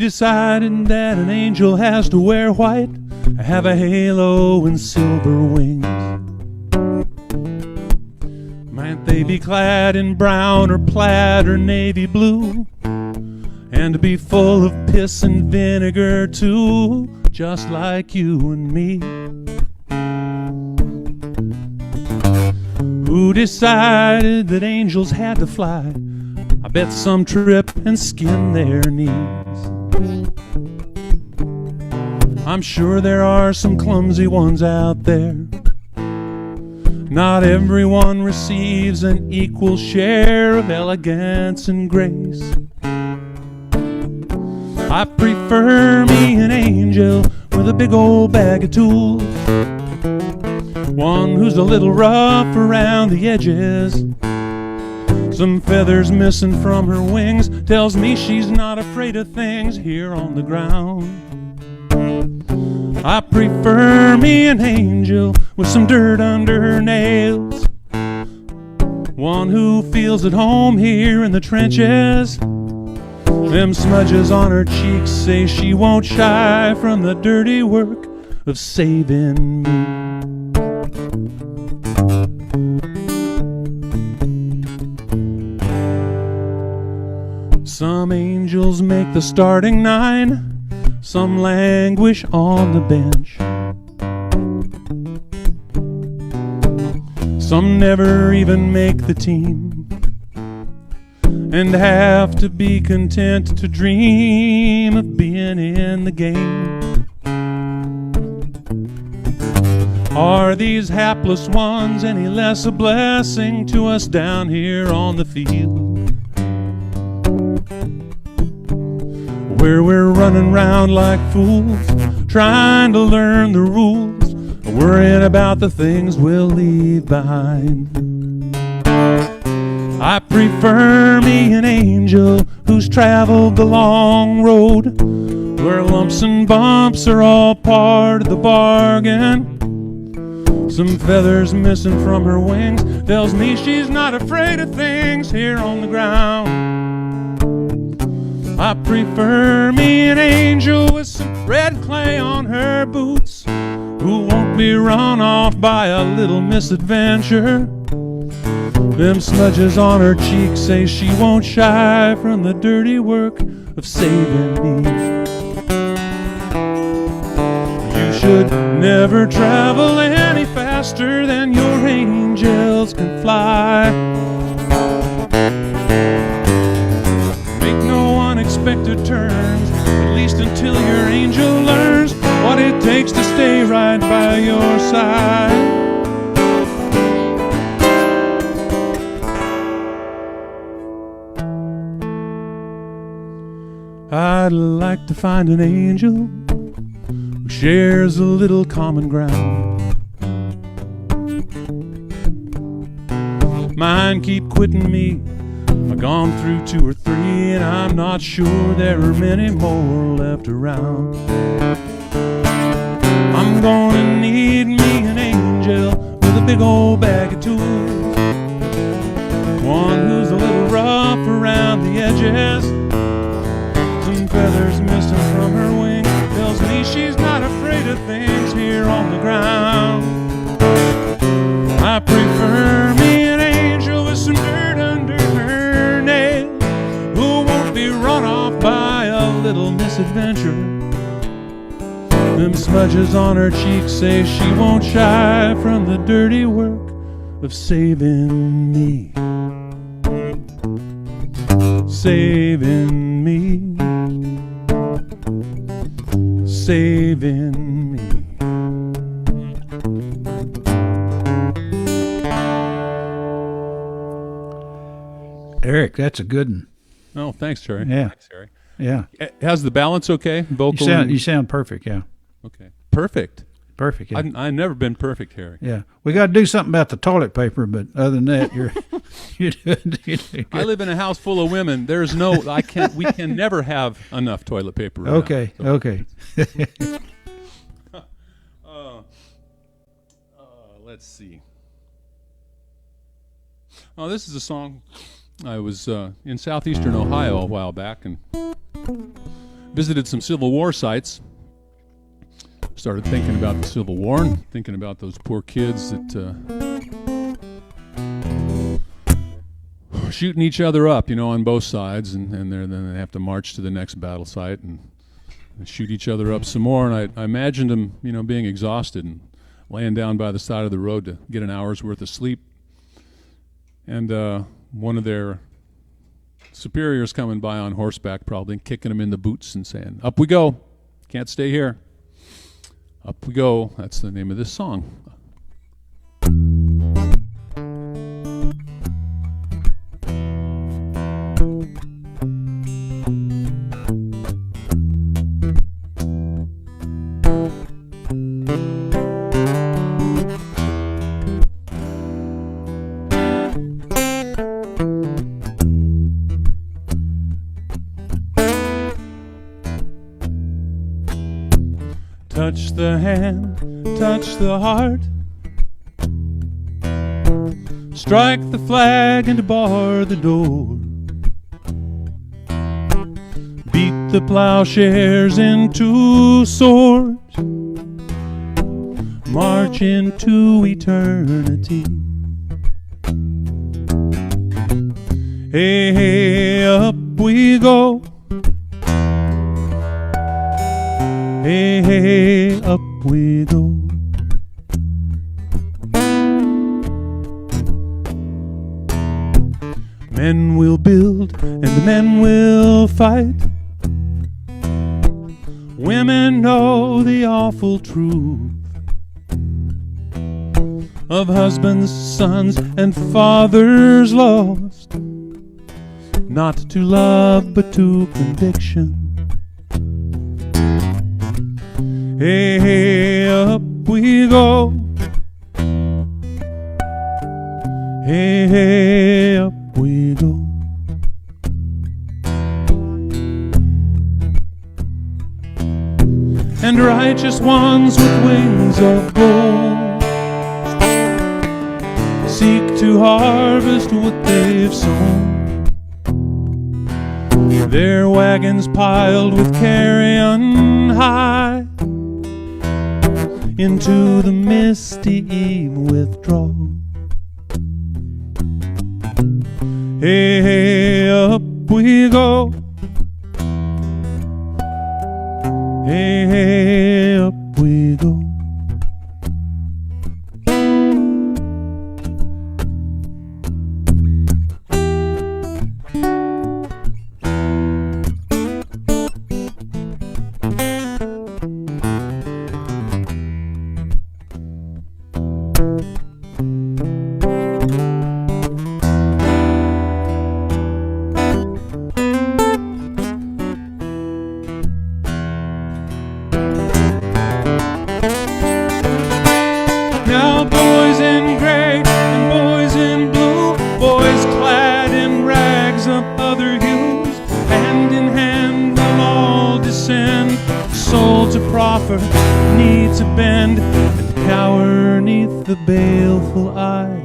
decided that an angel has to wear white, have a halo and silver wings? Might they be clad in brown or plaid or navy blue, and be full of piss and vinegar too, just like you and me? Who decided that angels had to fly? I bet some trip and skin their knees. I'm sure there are some clumsy ones out there. Not everyone receives an equal share of elegance and grace. I prefer me an angel with a big old bag of tools, one who's a little rough around the edges. Some feathers missing from her wings tells me she's not afraid of things here on the ground. I prefer me an angel with some dirt under her nails, one who feels at home here in the trenches. Them smudges on her cheeks say she won't shy from the dirty work of saving me. Some angels make the starting nine, some languish on the bench. Some never even make the team, and have to be content to dream of being in the game. Are these hapless ones any less a blessing to us down here on the field, where we're running round like fools, trying to learn the rules, worrying about the things we'll leave behind? I prefer me an angel who's traveled the long road, where lumps and bumps are all part of the bargain. Some feathers missing from her wings tells me she's not afraid of things here on the ground. I prefer me an angel with some red clay on her boots, who won't be run off by a little misadventure. Them smudges on her cheeks say she won't shy from the dirty work of saving me. You should never travel any faster than your angels can fly. Make no unexpected turns, at least until your angel learns what it takes to stay right by your side. I'd like to find an angel who shares a little common ground. Mine keep quitting me. I've gone through 2 or 3, and I'm not sure there are many more left around. I'm gonna need me an angel with a big old bag of tools, one who's a little rough around the edges. Some feathers missing from her wing tells me she's not afraid of things here on the ground. I prefer me an angel with some dirt under her nails, who won't be run off by a little misadventure. Them smudges on her cheeks say she won't shy from the dirty work of saving me. Saving me. Saving me. Eric, that's a good one. Oh, thanks, Terry. Yeah. Thanks, Terry. Yeah. How's the balance okay? Vocal? You sound perfect, yeah. Okay. Perfect. Perfect, yeah. I've never been perfect, Harry. Yeah. We got to do something about the toilet paper, but other than that, you're doing good. I live in a house full of women. There's no, we can never have enough toilet paper. Okay, now, so. Okay. Let's see. Oh, this is a song. I was in southeastern Ohio a while back, and visited some Civil War sites. Started thinking about the Civil War and thinking about those poor kids that were shooting each other up, on both sides, and then they have to march to the next battle site and shoot each other up some more. And I imagined them, being exhausted and laying down by the side of the road to get an hour's worth of sleep. And one of their superiors coming by on horseback, probably kicking them in the boots and saying, "Up we go, can't stay here. Up we go." That's the name of this song. Touch the hand, touch the heart, strike the flag and bar the door, beat the plowshares into swords, march into eternity. Hey, hey, up we go. Hey, hey, up we go. Men will build and the men will fight. Women know the awful truth of husbands, sons, and fathers lost, not to love but to conviction. Hey, hey, up we go. Hey, hey, up we go. And righteous ones with wings of gold seek to harvest what they've sown. Their wagons piled with carrion high into the misty eve withdraw. Hey, hey, up we go. Hey, hey, up we go. Now boys in gray and boys in blue, boys clad in rags of other hues, hand in hand we'll all descend, soul to proffer, knee to bend, and cower neath the baleful eye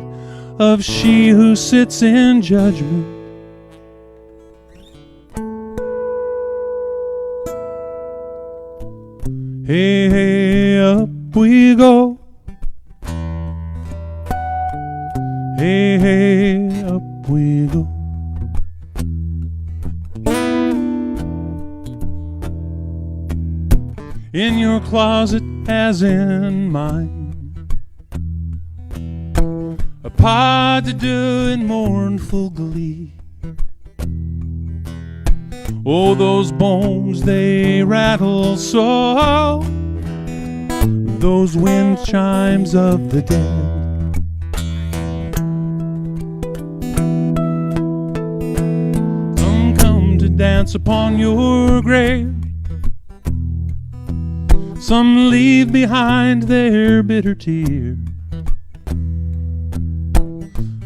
of she who sits in judgment. Hey, hey, up we go. Hey, hey, up we go. In your closet as in mine, a pas de deux in mournful glee. Oh, those bones, they rattle so, those wind chimes of the dead. Dance upon your grave. Some leave behind their bitter tear.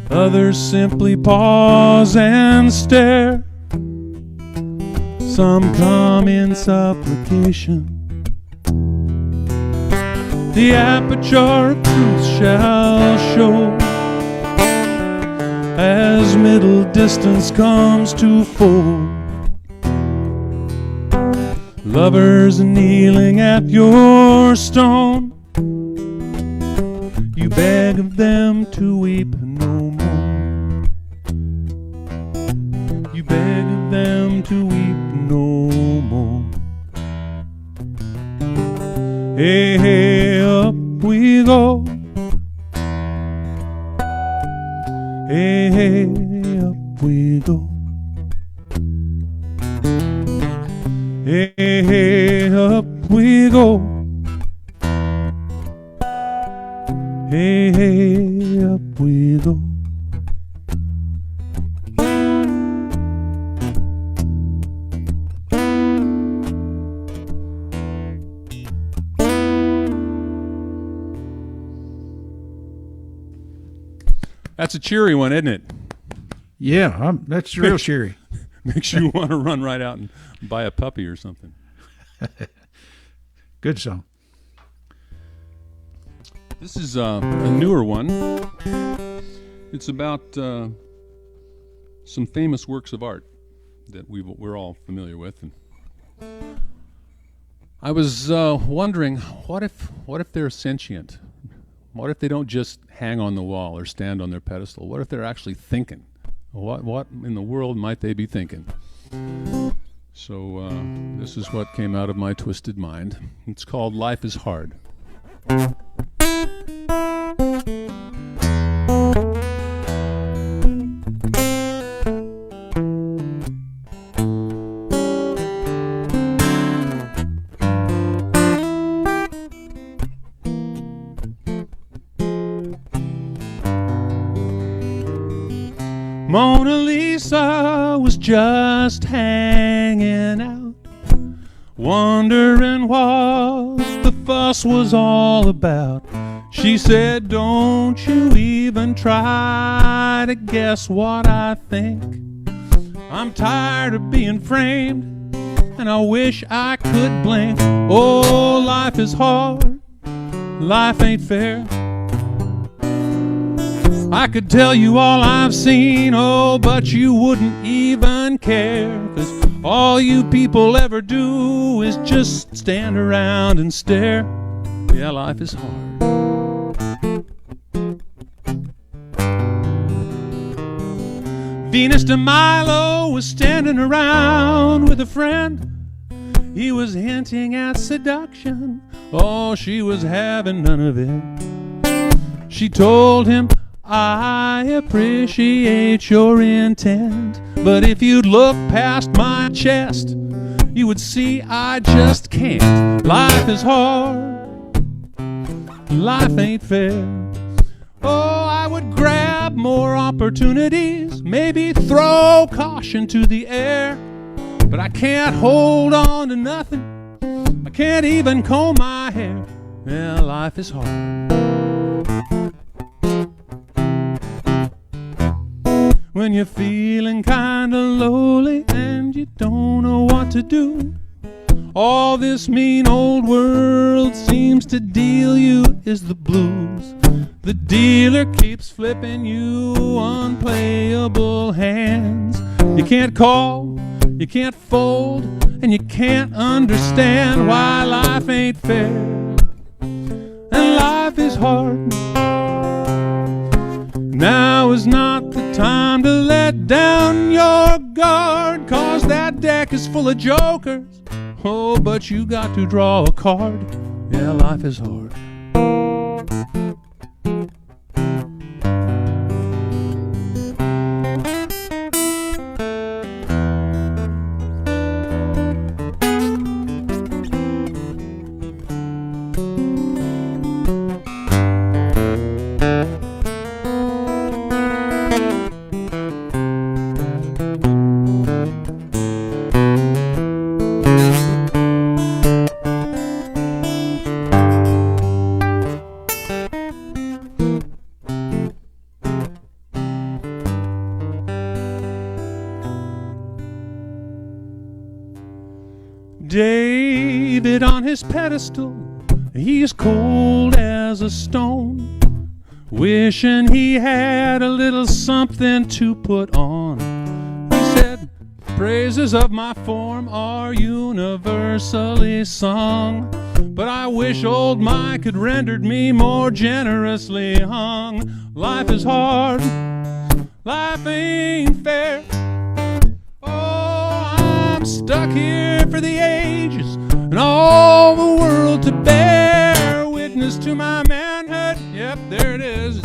Others simply pause and stare. Some come in supplication. The aperture of truth shall show as middle distance comes to fold. Lovers kneeling at your stone, you beg of them to weep no more. You beg of them to weep no more. Hey, hey, up we go. Hey, hey, up we go. Hey, hey, up we go. Hey, hey, up we go. That's a cheery one, isn't it? Yeah, that's real cheery. Makes you want to run right out and buy a puppy or something. Good song. This is a newer one. It's about some famous works of art that we're all familiar with. And I was wondering, what if they're sentient? What if they don't just hang on the wall or stand on their pedestal? What if they're actually thinking? What in the world might they be thinking? So this is what came out of my twisted mind. It's called Life is Hard. Mona Lisa was just hanging out, wondering what the fuss was all about. She said, don't you even try to guess what I think. I'm tired of being framed, and I wish I could blink. Oh, life is hard, life ain't fair. I could tell you all I've seen, oh, but you wouldn't even care. 'Cause all you people ever do is just stand around and stare. Yeah, life is hard. Venus de Milo was standing around with a friend. He was hinting at seduction. Oh, she was having none of it. She told him, I appreciate your intent, but if you'd look past my chest, you would see I just can't. Life is hard, life ain't fair. Oh, I would grab more opportunities, maybe throw caution to the air, but I can't hold on to nothing. I can't even comb my hair. Yeah, life is hard. When you're feeling kinda lowly and you don't know what to do, all this mean old world seems to deal you is the blues. The dealer keeps flipping you unplayable hands. You can't call, you can't fold, and you can't understand why life ain't fair. And life is hard. Now is not the time to let down your guard, 'cause that deck is full of jokers. Oh, but you got to draw a card. Yeah, life is hard. David on his pedestal, he's cold as a stone, wishing he had a little something to put on. He said, Praises of my form are universally sung, but I wish old Mike had rendered me more generously hung. Life is hard, life ain't fair. Oh, I'm stuck here for the ages and all the world to bear witness to my manhood. Yep, there it is.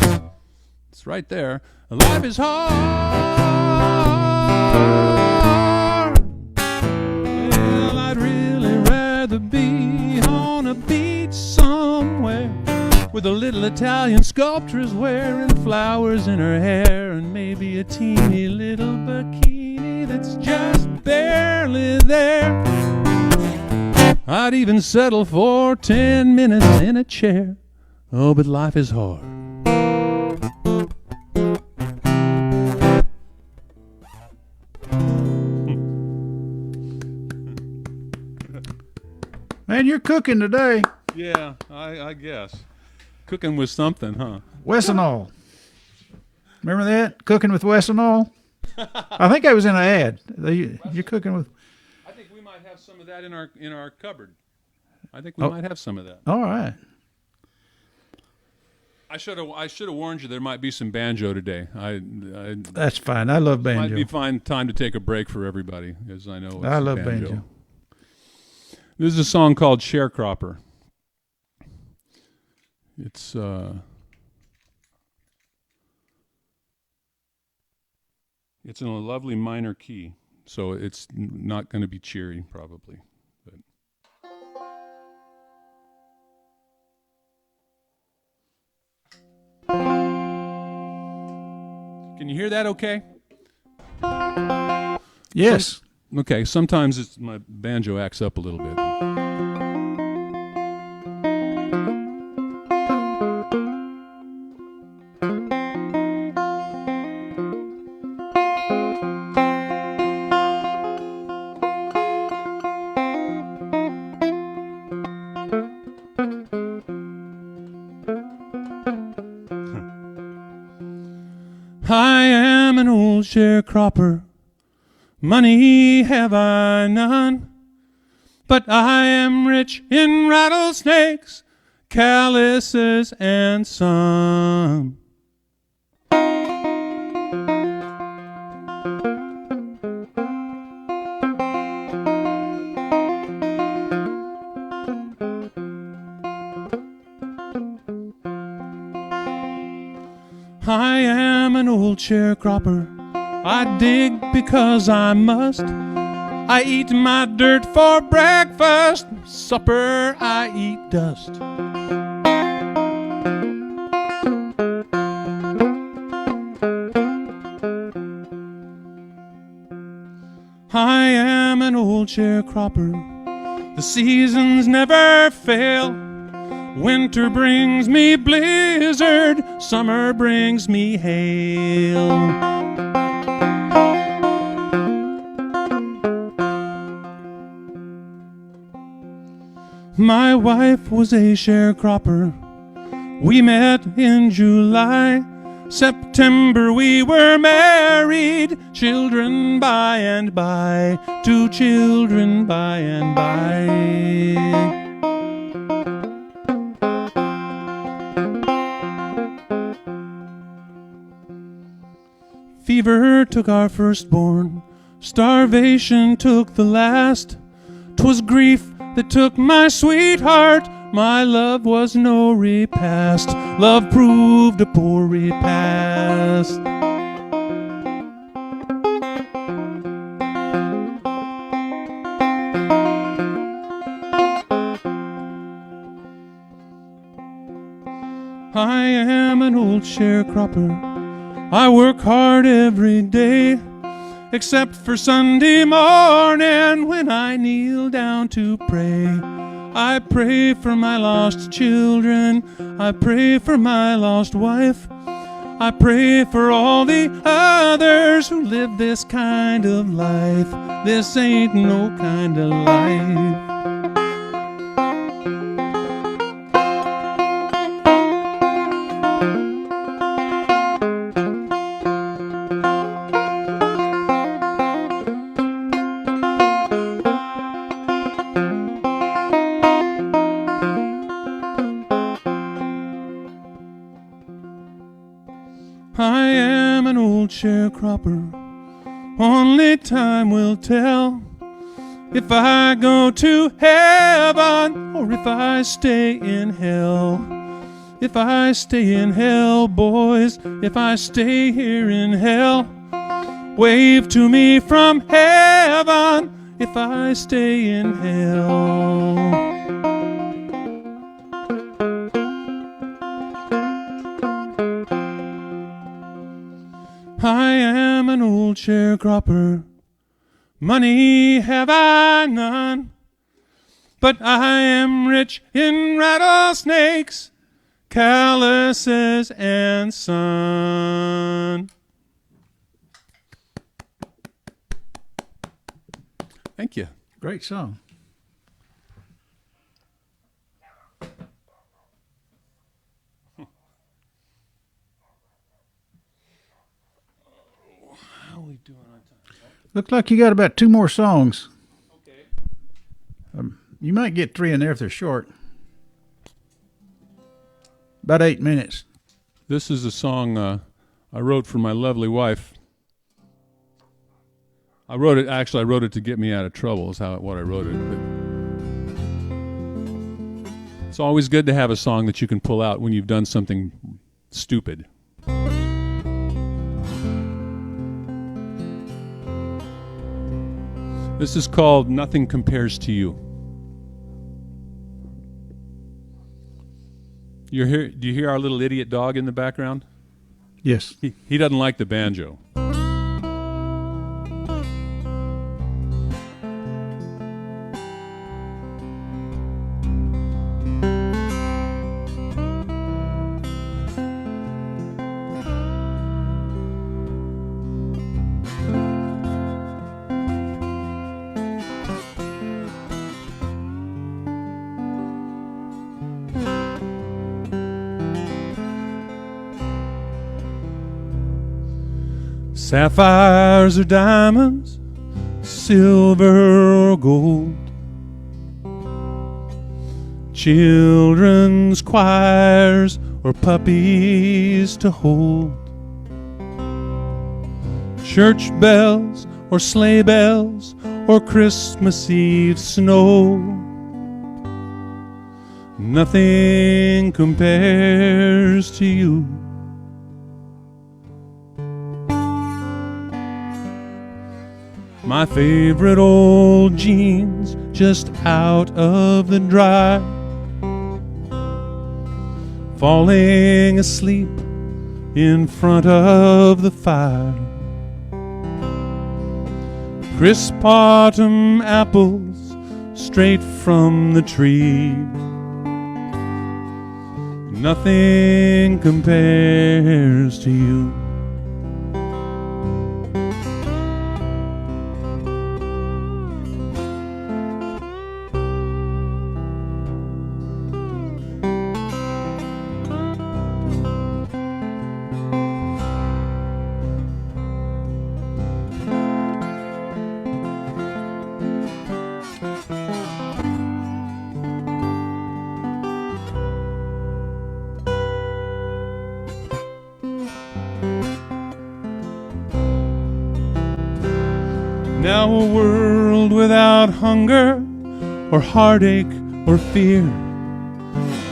It's right there. Life is hard. Well, I'd really rather be on a beach somewhere with a little Italian sculptress wearing flowers in her hair and maybe a teeny little bikini that's just barely there. I'd even settle for 10 minutes in a chair. Oh, but life is hard. Man, you're cooking today. Yeah, I guess. Cooking with something, huh? Wesson. Remember that? Cooking with Wesson. I think that was in an ad. You're cooking with... I think we might have some of that in our cupboard. I think we might have some of that. All right. I should have warned you there might be some banjo today. That's fine. I love banjo. Might be fine time to take a break for everybody, as I know. I love banjo. This is a song called Sharecropper. It's in a lovely minor key, so it's not going to be cheery probably. But can you hear that okay? Yes. Okay, sometimes my banjo acts up a little bit. I am an old sharecropper, money have I none, but I am rich in rattlesnakes, calluses, and some. I am an old sharecropper. I dig because I must. I eat my dirt for breakfast. Supper, I eat dust. I am an old sharecropper. The seasons never fail. Winter brings me blizzard, summer brings me hail. My wife was a sharecropper. We met in July. September we were married. Children by and by, 2 children by and by. Fever took our firstborn, starvation took the last. 'Twas grief that took my sweetheart, my love was no repast. Love proved a poor repast. I am an old sharecropper. I work hard every day, except for Sunday morning when I kneel down to pray. I pray for my lost children. I pray for my lost wife. I pray for all the others who live this kind of life. This ain't no kind of life. I am an old sharecropper. Only time will tell if I go to heaven or if I stay in hell. If I stay in hell, boys, if I stay here in hell, wave to me from heaven if I stay in hell. I am an old sharecropper. Money have I none, but I am rich in rattlesnakes, calluses, and sun. Thank you. Great song. How are we doing on time? Look like you got about 2 more songs. Okay. You might get 3 in there if they're short. About 8 minutes. This is a song I wrote for my lovely wife. I wrote it to get me out of trouble is what I wrote it. But it's always good to have a song that you can pull out when you've done something stupid. This is called Nothing Compares to You. Do you hear our little idiot dog in the background? Yes. He doesn't like the banjo. Sapphires or diamonds, silver or gold, children's choirs or puppies to hold, church bells or sleigh bells or Christmas Eve snow. Nothing compares to you. My favorite old jeans just out of the dry, falling asleep in front of the fire. Crisp autumn apples straight from the tree. Nothing compares to you. Now a world without hunger or heartache or fear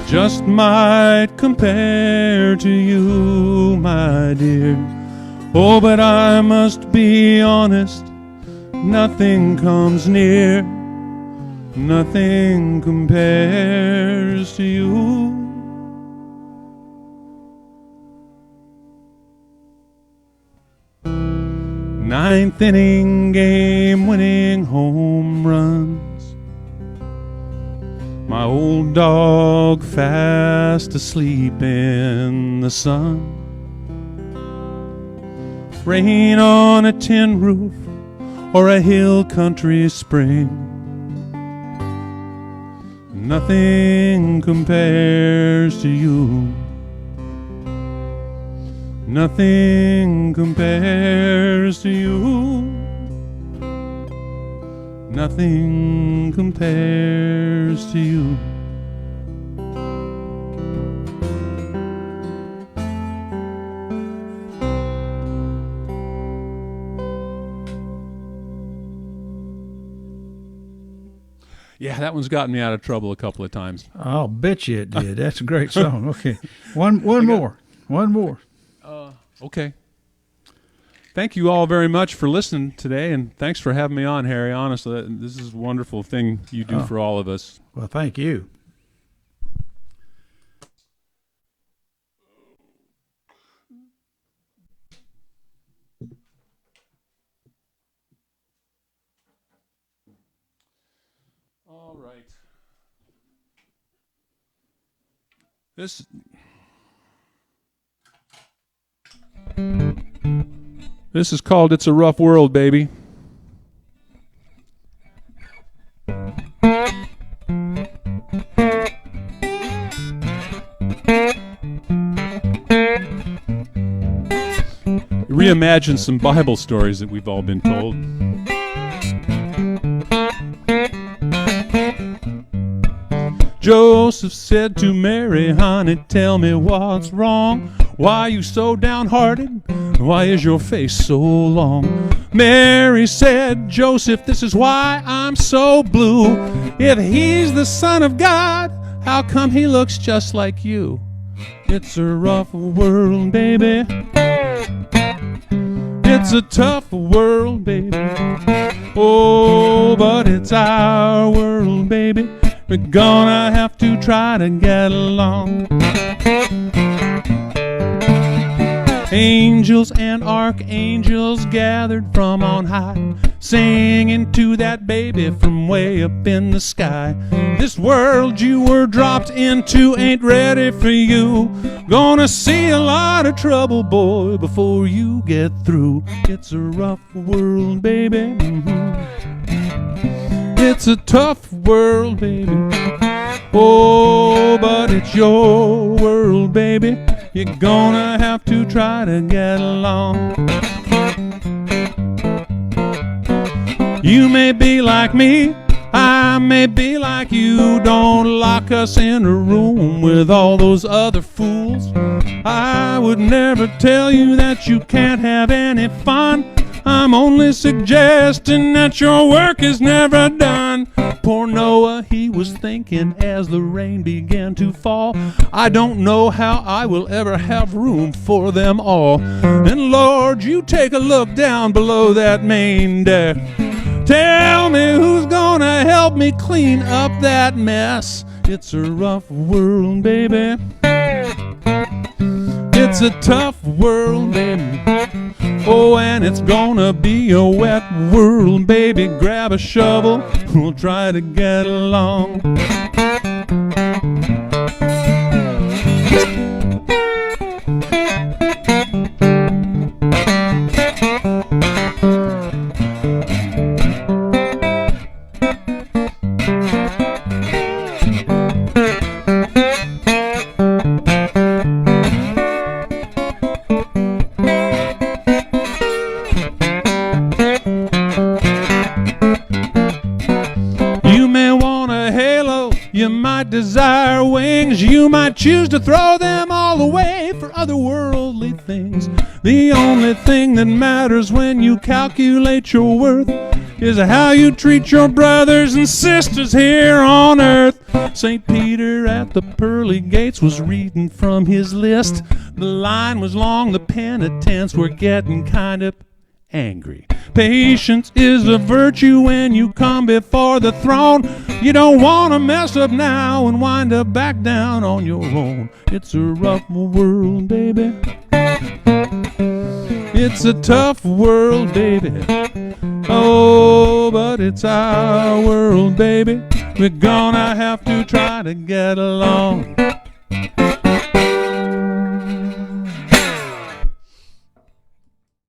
just might compare to you, my dear. Oh, but I must be honest, nothing comes near, nothing compares to you. Ninth inning game-winning home runs, my old dog fast asleep in the sun, rain on a tin roof or a hill country spring. Nothing compares to you. Nothing compares to you. Nothing compares to you. Yeah, that one's gotten me out of trouble a couple of times. I'll bet you it did. That's a great song. Okay. One more. One more. Okay. Thank you all very much for listening today, and thanks for having me on, Harry. Honestly, this is a wonderful thing you do for all of us. Well, thank you. All right. This is called It's a Rough World, Baby. Reimagine some Bible stories that we've all been told. Joseph said to Mary, honey, tell me what's wrong. Why you so downhearted? Why is your face so long? Mary said, Joseph, this is why I'm so blue. If he's the Son of God, how come he looks just like you? It's a rough world, baby. It's a tough world, baby. Oh, but it's our world, baby. We're gonna have to try to get along. Angels and archangels gathered from on high, singing to that baby from way up in the sky. This world you were dropped into ain't ready for you. Gonna see a lot of trouble, boy, before you get through. It's a rough world, baby. It's a tough world, baby. Oh, but it's your world, baby. You're gonna have to try to get along. You may be like me, I may be like you. Don't lock us in a room with all those other fools. I would never tell you that you can't have any fun. I'm only suggesting that your work is never done. Poor Noah, he was thinking as the rain began to fall, I don't know how I will ever have room for them all. And Lord, you take a look down below that main deck. Tell me who's gonna help me clean up that mess. It's a rough world, baby. It's a tough world, baby. Oh, and it's gonna be a wet world, baby. Grab a shovel, we'll try to get along. Desire wings, you might choose to throw them all away for otherworldly things. The only thing that matters when you calculate your worth is how you treat your brothers and sisters here on earth. St. Peter at the pearly gates was reading from his list. The line was long, the penitents were getting kind of angry. Patience is a virtue when you come before the throne. You don't want to mess up now and wind up back down on your own. It's a rough world, baby. It's a tough world, baby. Oh, but it's our world, baby. We're gonna have to try to get along.